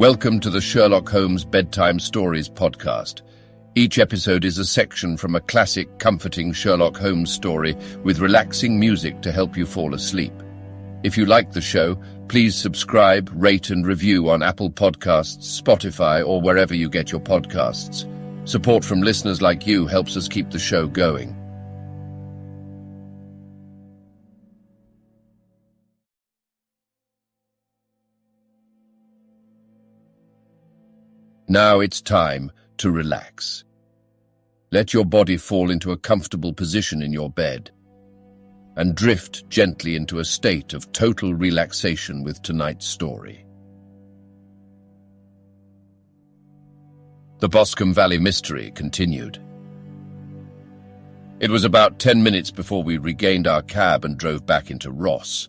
Welcome to the Sherlock Holmes Bedtime Stories podcast. Each episode is a section from a classic, comforting Sherlock Holmes story with relaxing music to help you fall asleep. If you like the show, please subscribe, rate and review on Apple Podcasts, Spotify, or wherever you get your podcasts. Support from listeners like you helps us keep the show going. Now it's time to relax. Let your body fall into a comfortable position in your bed and drift gently into a state of total relaxation with tonight's story. The Boscombe Valley mystery continued. It was about 10 minutes before we regained our cab and drove back into Ross,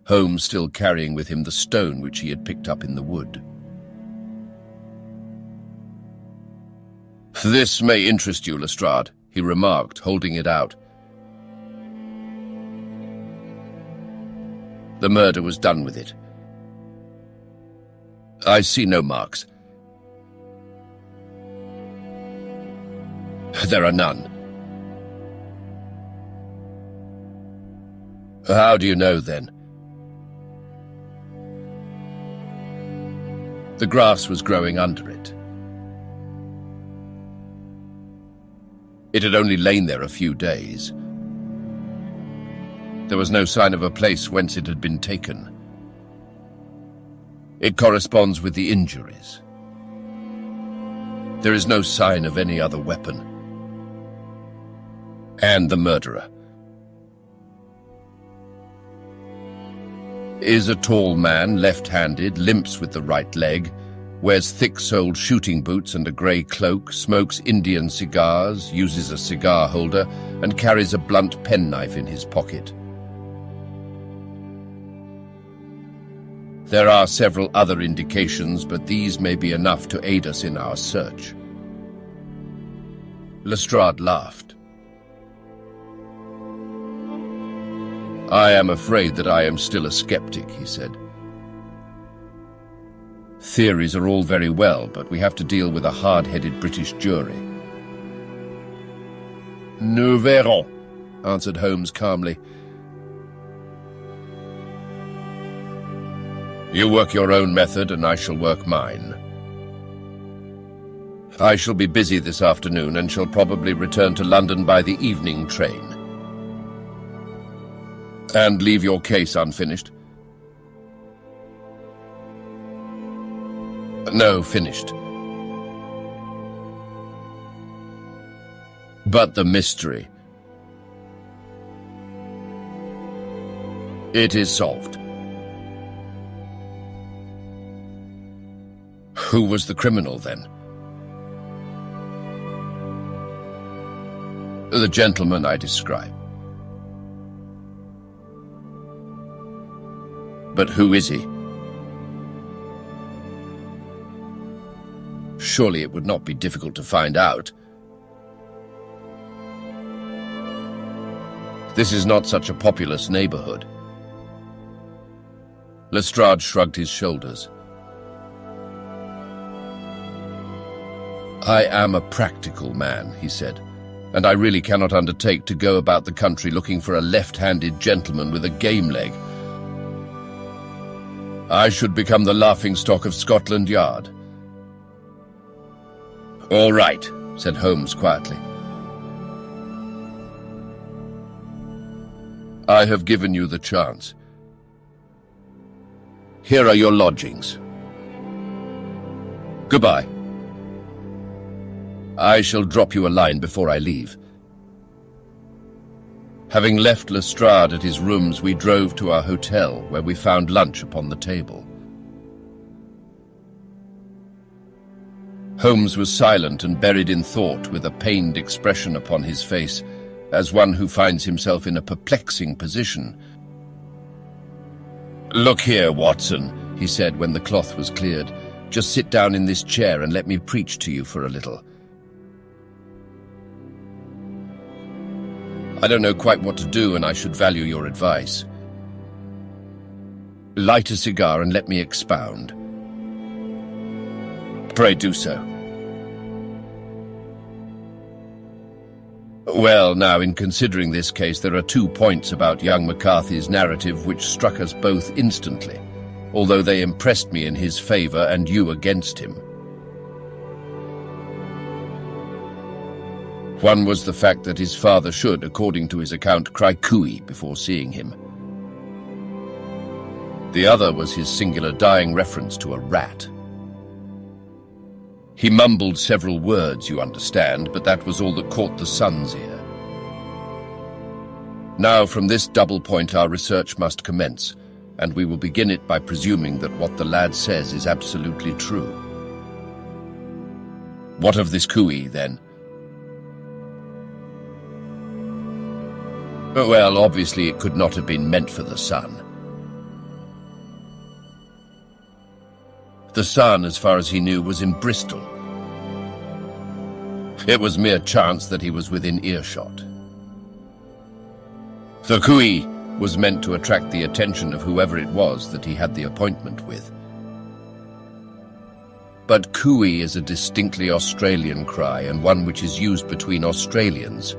Holmes still carrying with him the stone which he had picked up in the wood. "This may interest you, Lestrade," he remarked, holding it out. The murder was done with it. I see no marks. There are none. How do you know, then? The grass was growing under it. It had only lain there a few days. There was no sign of a place whence it had been taken. It corresponds with the injuries. There is no sign of any other weapon. And the murderer is a tall man, left-handed, limps with the right leg, wears thick-soled shooting boots and a grey cloak, smokes Indian cigars, uses a cigar holder, and carries a blunt penknife in his pocket. There are several other indications, but these may be enough to aid us in our search. Lestrade laughed. I am afraid that I am still a skeptic, he said. Theories are all very well, but we have to deal with a hard-headed British jury. Nous verrons, answered Holmes calmly. You work your own method, and I shall work mine. I shall be busy this afternoon and shall probably return to London by the evening train. And leave your case unfinished? No, finished. But the mystery. It is solved. Who was the criminal, then? The gentleman I describe. But who is he? Surely it would not be difficult to find out. This is not such a populous neighborhood. Lestrade shrugged his shoulders. I am a practical man, he said, and I really cannot undertake to go about the country looking for a left-handed gentleman with a game leg. I should become the laughingstock of Scotland Yard. All right, said Holmes quietly. I have given you the chance. Here are your lodgings. Goodbye. I shall drop you a line before I leave. Having left Lestrade at his rooms, we drove to our hotel, where we found lunch upon the table. Holmes was silent and buried in thought, with a pained expression upon his face, as one who finds himself in a perplexing position. Look here, Watson, he said when the cloth was cleared. Just sit down in this chair and let me preach to you for a little. I don't know quite what to do, and I should value your advice. Light a cigar and let me expound. Pray do so. Well, now, in considering this case, there are 2 points about young McCarthy's narrative which struck us both instantly, although they impressed me in his favor and you against him. One was the fact that his father should, according to his account, cry cooey before seeing him. The other was his singular dying reference to a rat. He mumbled several words, you understand, but that was all that caught the son's ear. Now, from this double point, our research must commence, and we will begin it by presuming that what the lad says is absolutely true. What of this cooey, then? Well, obviously it could not have been meant for the son. The son, as far as he knew, was in Bristol. It was mere chance that he was within earshot. The cooey was meant to attract the attention of whoever it was that he had the appointment with. But cooey is a distinctly Australian cry, and one which is used between Australians.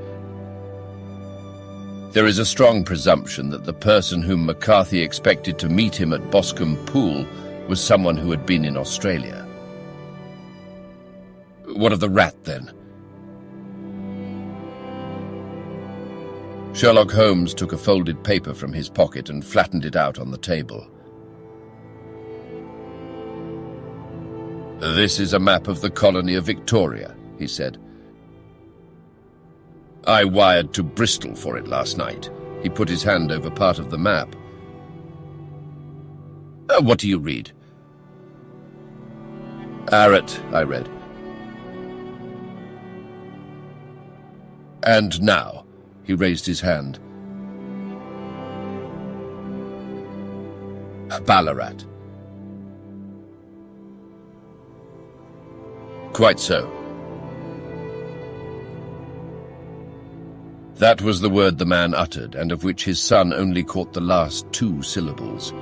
There is a strong presumption that the person whom McCarthy expected to meet him at Boscombe Pool was someone who had been in Australia. What of the rat, then? Sherlock Holmes took a folded paper from his pocket and flattened it out on the table. This is a map of the colony of Victoria, he said. I wired to Bristol for it last night. He put his hand over part of the map. What do you read? Arrett, I read. And now, he raised his hand. Ballarat. Quite so. That was the word the man uttered, and of which his son only caught the last 2 syllables.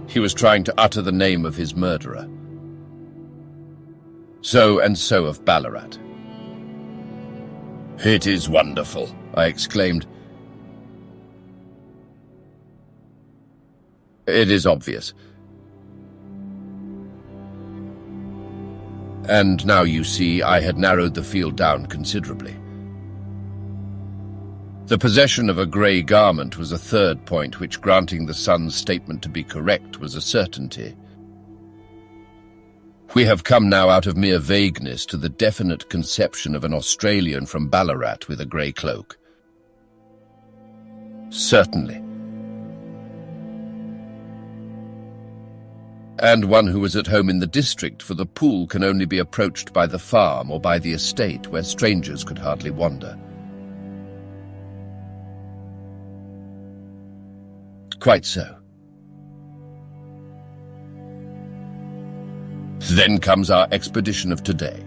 He was trying to utter the name of his murderer. So and so of Ballarat. It is wonderful, I exclaimed. It is obvious. And now you see, I had narrowed the field down considerably. The possession of a grey garment was a third point which, granting the son's statement to be correct, was a certainty. We have come now out of mere vagueness to the definite conception of an Australian from Ballarat with a grey cloak. Certainly. And one who was at home in the district, for the pool can only be approached by the farm or by the estate, where strangers could hardly wander. Quite so. Then comes our expedition of today.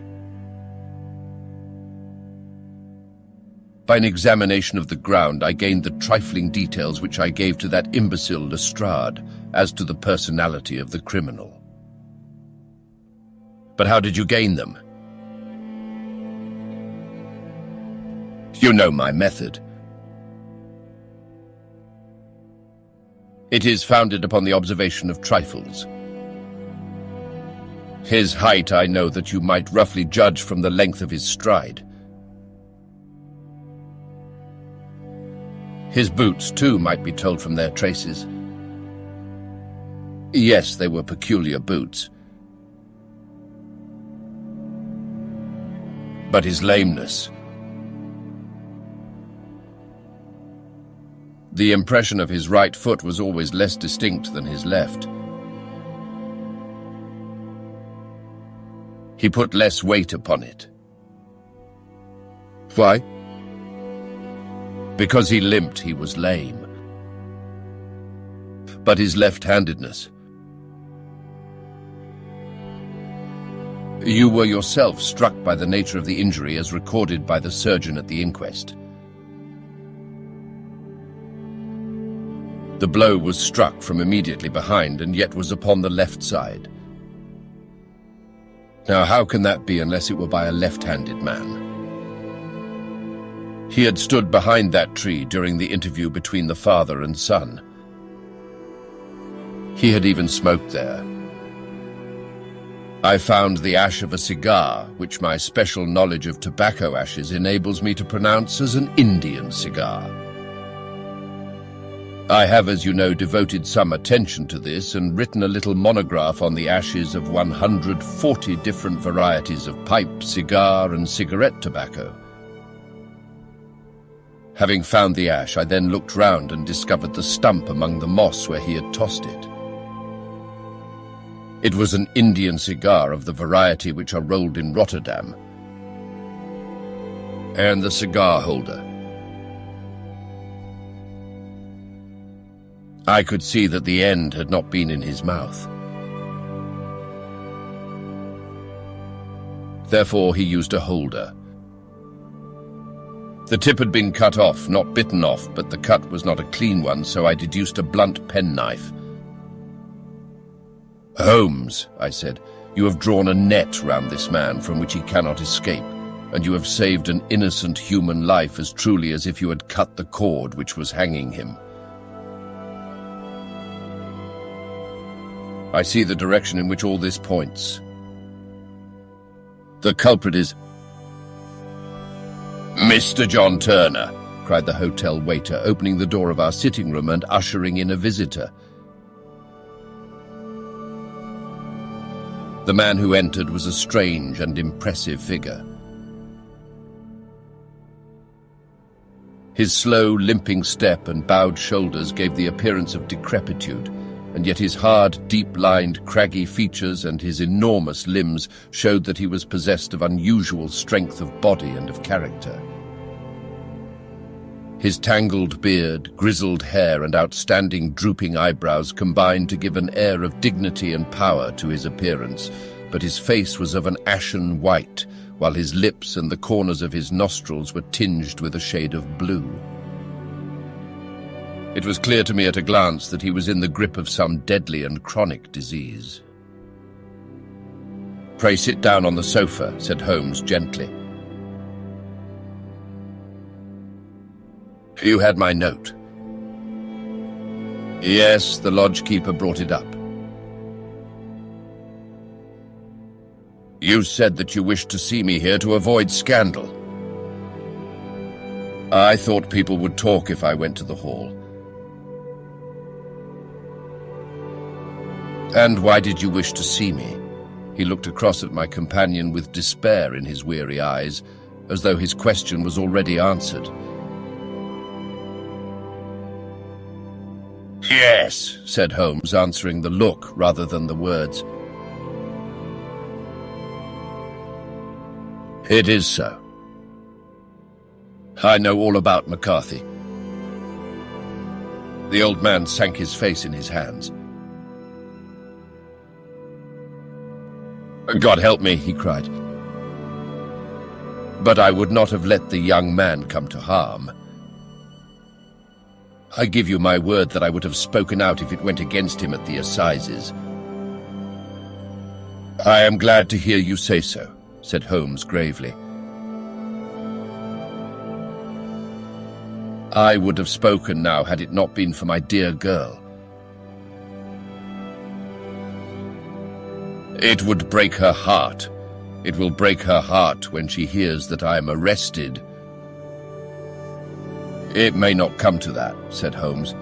By an examination of the ground, I gained the trifling details which I gave to that imbecile Lestrade as to the personality of the criminal. But how did you gain them? You know my method. It is founded upon the observation of trifles. His height, I know that you might roughly judge from the length of his stride. His boots, too, might be told from their traces. Yes, they were peculiar boots. But his lameness. The impression of his right foot was always less distinct than his left. He put less weight upon it. Why? Because he limped, he was lame. But his left-handedness. You were yourself struck by the nature of the injury as recorded by the surgeon at the inquest. The blow was struck from immediately behind and yet was upon the left side. Now, how can that be unless it were by a left-handed man? He had stood behind that tree during the interview between the father and son. He had even smoked there. I found the ash of a cigar, which my special knowledge of tobacco ashes enables me to pronounce as an Indian cigar. I have, as you know, devoted some attention to this and written a little monograph on the ashes of 140 different varieties of pipe, cigar, and cigarette tobacco. Having found the ash, I then looked round and discovered the stump among the moss where he had tossed it. It was an Indian cigar of the variety which are rolled in Rotterdam. And the cigar holder. I could see that the end had not been in his mouth. Therefore, he used a holder. The tip had been cut off, not bitten off, but the cut was not a clean one, so I deduced a blunt penknife. "Holmes," I said, "you have drawn a net round this man from which he cannot escape, and you have saved an innocent human life as truly as if you had cut the cord which was hanging him. I see the direction in which all this points. The culprit is—" "Mr. John Turner," cried the hotel waiter, opening the door of our sitting room and ushering in a visitor. The man who entered was a strange and impressive figure. His slow, limping step and bowed shoulders gave the appearance of decrepitude, and yet his hard, deep-lined, craggy features and his enormous limbs showed that he was possessed of unusual strength of body and of character. His tangled beard, grizzled hair, and outstanding drooping eyebrows combined to give an air of dignity and power to his appearance, but his face was of an ashen white, while his lips and the corners of his nostrils were tinged with a shade of blue. It was clear to me at a glance that he was in the grip of some deadly and chronic disease. "Pray sit down on the sofa," said Holmes gently. "You had my note." "Yes, the lodge-keeper brought it up." "You said that you wished to see me here to avoid scandal." "I thought people would talk if I went to the hall." "And why did you wish to see me?" He looked across at my companion with despair in his weary eyes, as though his question was already answered. "Yes," said Holmes, answering the look rather than the words. "It is so. I know all about McCarthy." The old man sank his face in his hands. "God help me," he cried. "But I would not have let the young man come to harm. I give you my word that I would have spoken out if it went against him at the assizes." "I am glad to hear you say so," said Holmes gravely. "I would have spoken now had it not been for my dear girl. It would break her heart. It will break her heart when she hears that I am arrested." "It may not come to that," said Holmes.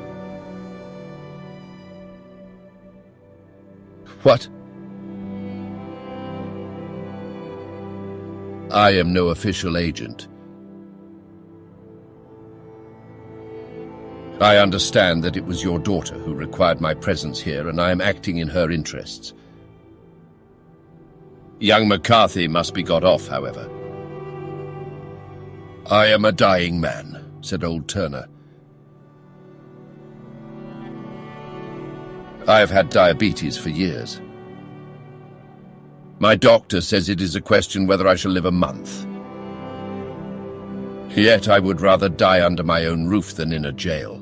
"What?" "I am no official agent. I understand that it was your daughter who required my presence here, and I am acting in her interests. Young McCarthy must be got off, however." "I am a dying man," said old Turner. "I have had diabetes for years. My doctor says it is a question whether I shall live a month. Yet I would rather die under my own roof than in a jail."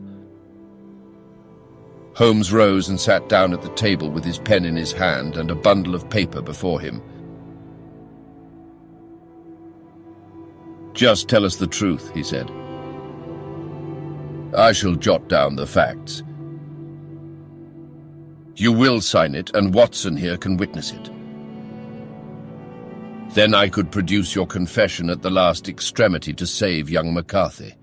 Holmes rose and sat down at the table with his pen in his hand and a bundle of paper before him. "Just tell us the truth," he said. "I shall jot down the facts. You will sign it, and Watson here can witness it. Then I could produce your confession at the last extremity to save young McCarthy.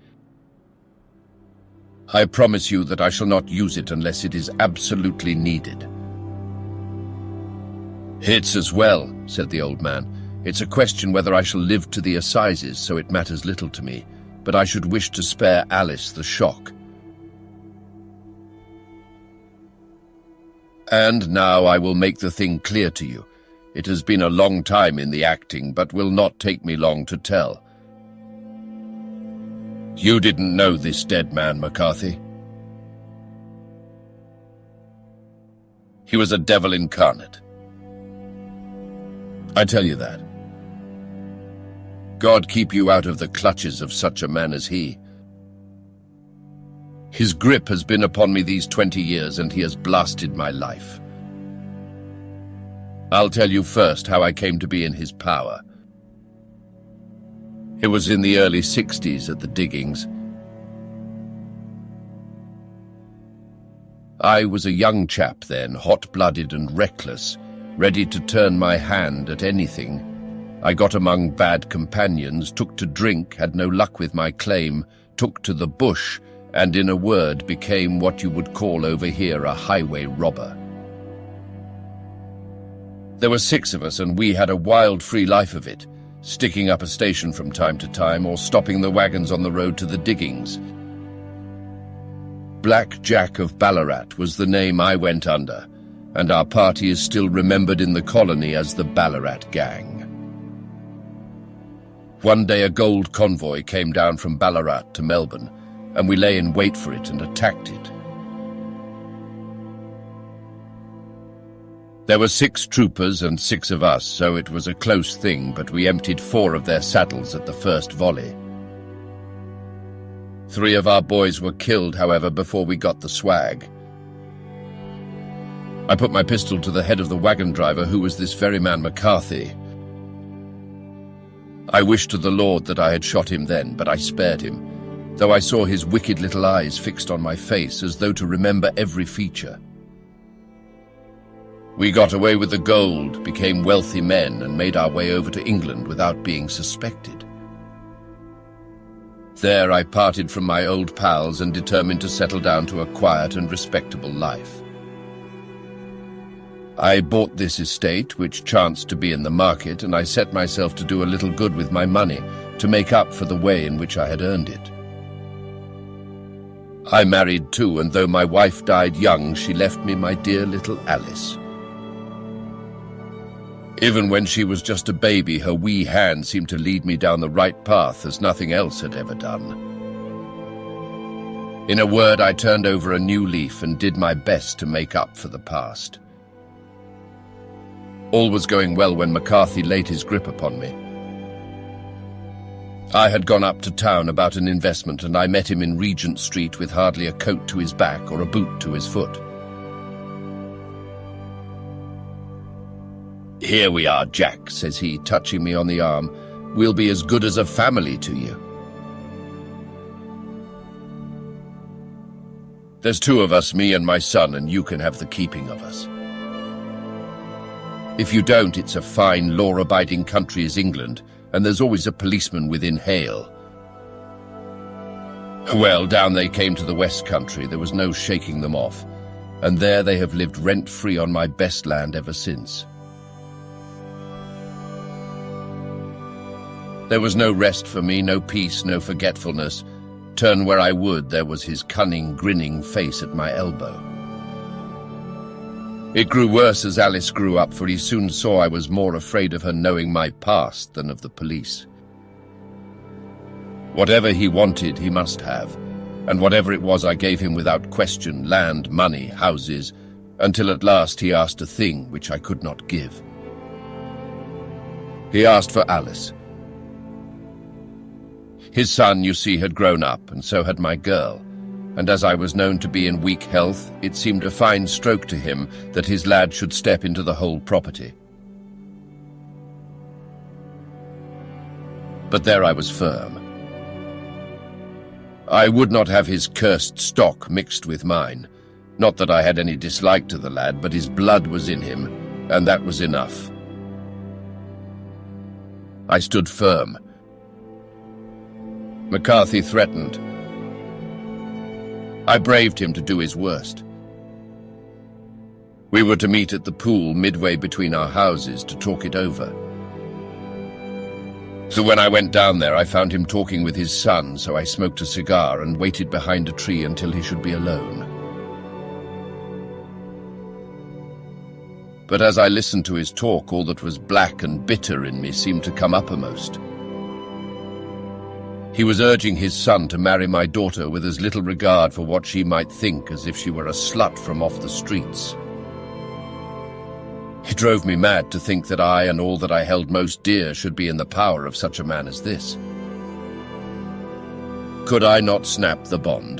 I promise you that I shall not use it unless it is absolutely needed." "It's as well," said the old man. "It's a question whether I shall live to the assizes, so it matters little to me, but I should wish to spare Alice the shock. And now I will make the thing clear to you. It has been a long time in the acting, but will not take me long to tell. You didn't know this dead man, McCarthy. He was a devil incarnate. I tell you that. God keep you out of the clutches of such a man as he. His grip has been upon me these 20 years, and he has blasted my life. I'll tell you first how I came to be in his power. It was in the early 60s at the diggings. I was a young chap then, hot-blooded and reckless, ready to turn my hand at anything. I got among bad companions, took to drink, had no luck with my claim, took to the bush, and in a word became what you would call over here a highway robber. There were 6 of us, and we had a wild, free life of it, sticking up a station from time to time or stopping the wagons on the road to the diggings. Black Jack of Ballarat was the name I went under, and our party is still remembered in the colony as the Ballarat Gang. One day a gold convoy came down from Ballarat to Melbourne, and we lay in wait for it and attacked it. There were 6 troopers and 6 of us, so it was a close thing, but we emptied 4 of their saddles at the first volley. 3 of our boys were killed, however, before we got the swag. I put my pistol to the head of the wagon driver, who was this very man McCarthy. I wished to the Lord that I had shot him then, but I spared him, though I saw his wicked little eyes fixed on my face as though to remember every feature. We got away with the gold, became wealthy men, and made our way over to England without being suspected. There I parted from my old pals and determined to settle down to a quiet and respectable life. I bought this estate, which chanced to be in the market, and I set myself to do a little good with my money to make up for the way in which I had earned it. I married too, and though my wife died young, she left me my dear little Alice. Even when she was just a baby, her wee hand seemed to lead me down the right path as nothing else had ever done. In a word, I turned over a new leaf and did my best to make up for the past. All was going well when McCarthy laid his grip upon me. I had gone up to town about an investment, and I met him in Regent Street with hardly a coat to his back or a boot to his foot. "Here we are, Jack," says he, touching me on the arm. "We'll be as good as a family to you. There's 2 of us, me and my son, and you can have the keeping of us. If you don't, it's a fine, law-abiding country as England, and there's always a policeman within hail." Well, down they came to the West Country. There was no shaking them off, and there they have lived rent-free on my best land ever since. There was no rest for me, no peace, no forgetfulness. Turn where I would, there was his cunning, grinning face at my elbow. It grew worse as Alice grew up, for he soon saw I was more afraid of her knowing my past than of the police. Whatever he wanted, he must have, and whatever it was I gave him without question: land, money, houses, until at last he asked a thing which I could not give. He asked for Alice. His son, you see, had grown up, and so had my girl, and as I was known to be in weak health, it seemed a fine stroke to him that his lad should step into the whole property. But there I was firm. I would not have his cursed stock mixed with mine. Not that I had any dislike to the lad, but his blood was in him, and that was enough. I stood firm. McCarthy threatened. I braved him to do his worst. We were to meet at the pool midway between our houses to talk it over. So when I went down there, I found him talking with his son, so I smoked a cigar and waited behind a tree until he should be alone. But as I listened to his talk, all that was black and bitter in me seemed to come uppermost. He was urging his son to marry my daughter with as little regard for what she might think as if she were a slut from off the streets. It drove me mad to think that I and all that I held most dear should be in the power of such a man as this. Could I not snap the bond?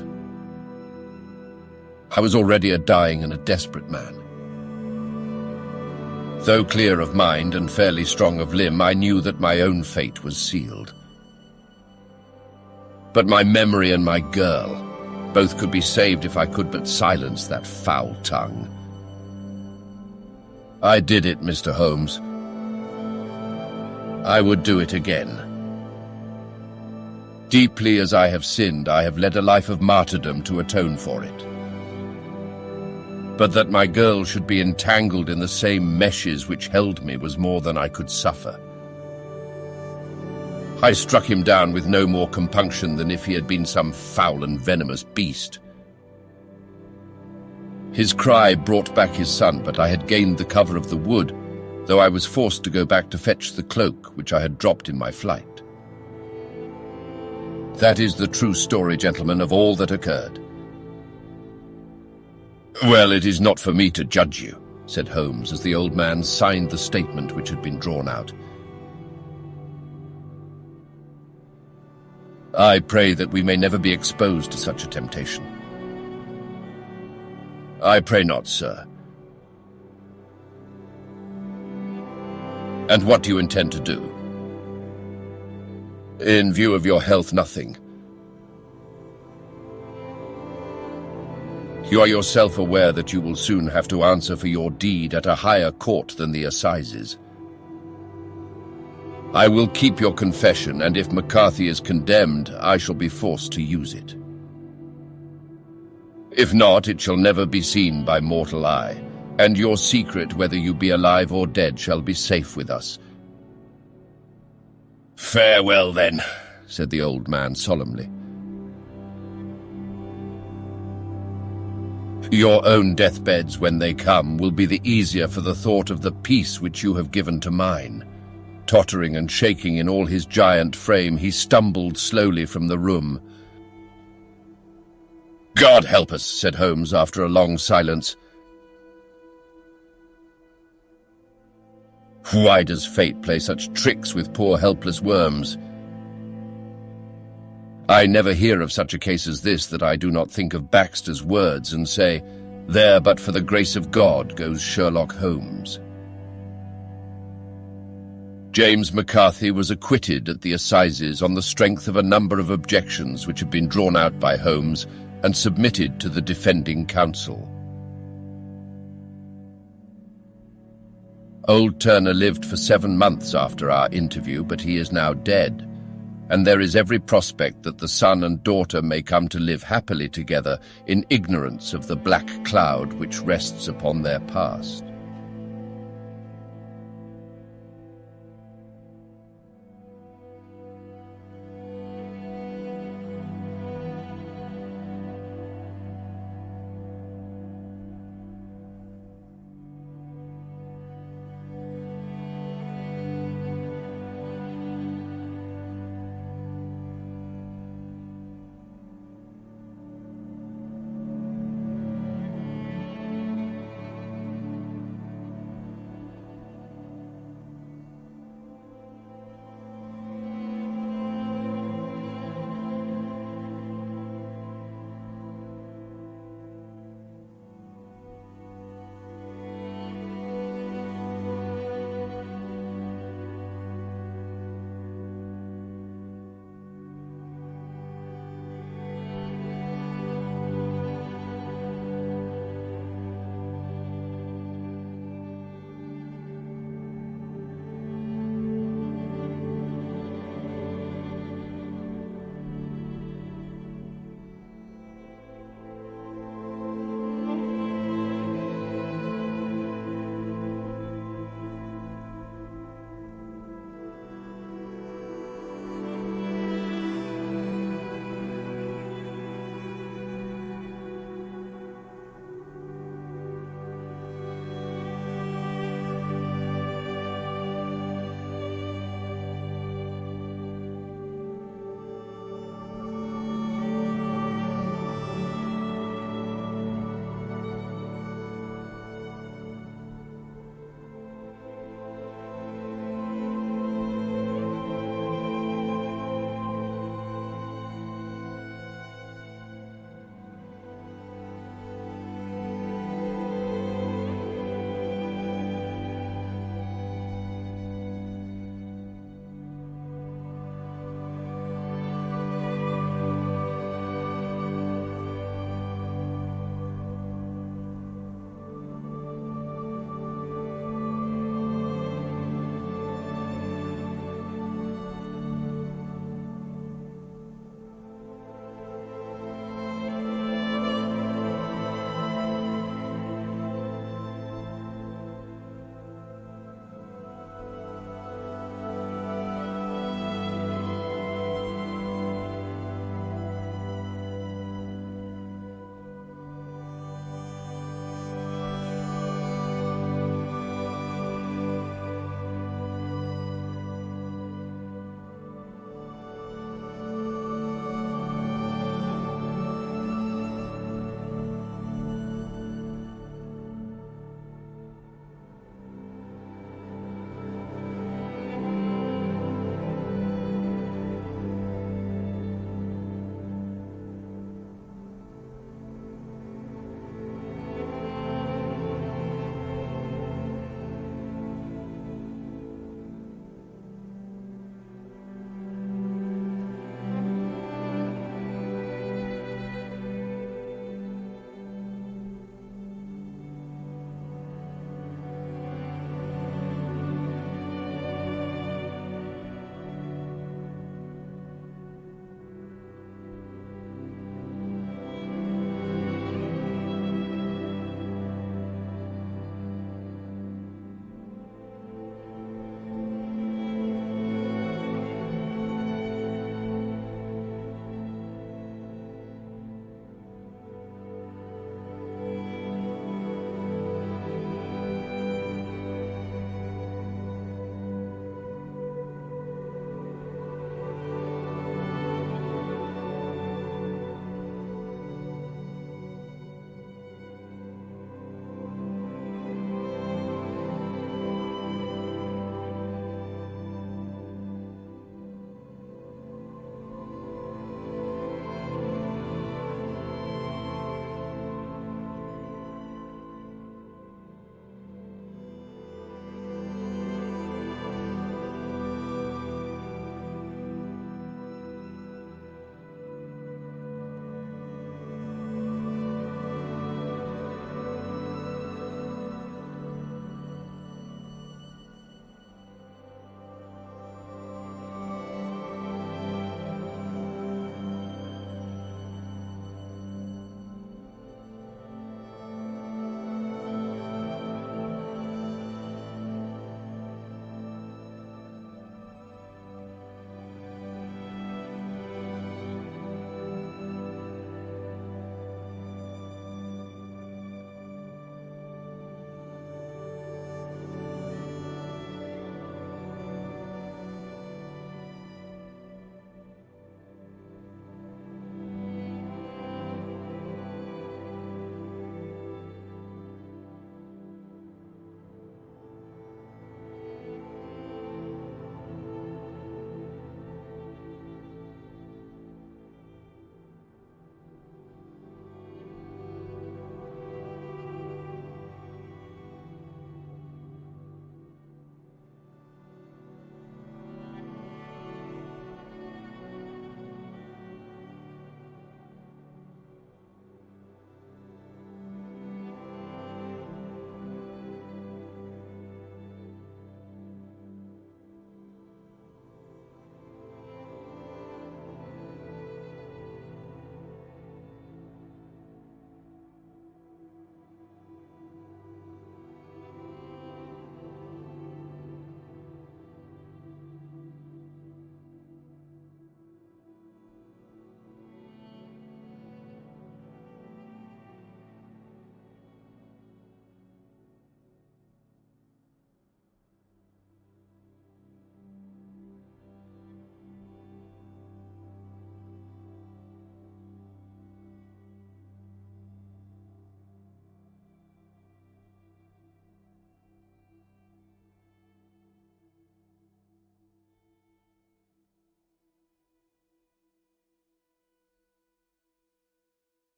I was already a dying and a desperate man. Though clear of mind and fairly strong of limb, I knew that my own fate was sealed. But my memory and my girl, both could be saved if I could but silence that foul tongue. I did it, Mr. Holmes. I would do it again. Deeply as I have sinned, I have led a life of martyrdom to atone for it. But that my girl should be entangled in the same meshes which held me was more than I could suffer. I struck him down with no more compunction than if he had been some foul and venomous beast. His cry brought back his son, but I had gained the cover of the wood, though I was forced to go back to fetch the cloak which I had dropped in my flight. That is the true story, gentlemen, of all that occurred. Well, it is not for me to judge you, said Holmes, as the old man signed the statement which had been drawn out. I pray that we may never be exposed to such a temptation. I pray not, sir. And what do you intend to do? In view of your health, nothing. You are yourself aware that you will soon have to answer for your deed at a higher court than the assizes. I will keep your confession, and if McCarthy is condemned, I shall be forced to use it. If not, it shall never be seen by mortal eye, and your secret, whether you be alive or dead, shall be safe with us. Farewell, then, said the old man solemnly. Your own deathbeds, when they come, will be the easier for the thought of the peace which you have given to mine. Tottering and shaking in all his giant frame, he stumbled slowly from the room. God help us, said Holmes after a long silence. Why does fate play such tricks with poor helpless worms? I never hear of such a case as this that I do not think of Baxter's words and say, there but for the grace of God goes Sherlock Holmes. James McCarthy was acquitted at the assizes on the strength of a number of objections which had been drawn out by Holmes and submitted to the defending counsel. Old Turner lived for 7 months after our interview, but he is now dead, and there is every prospect that the son and daughter may come to live happily together in ignorance of the black cloud which rests upon their past.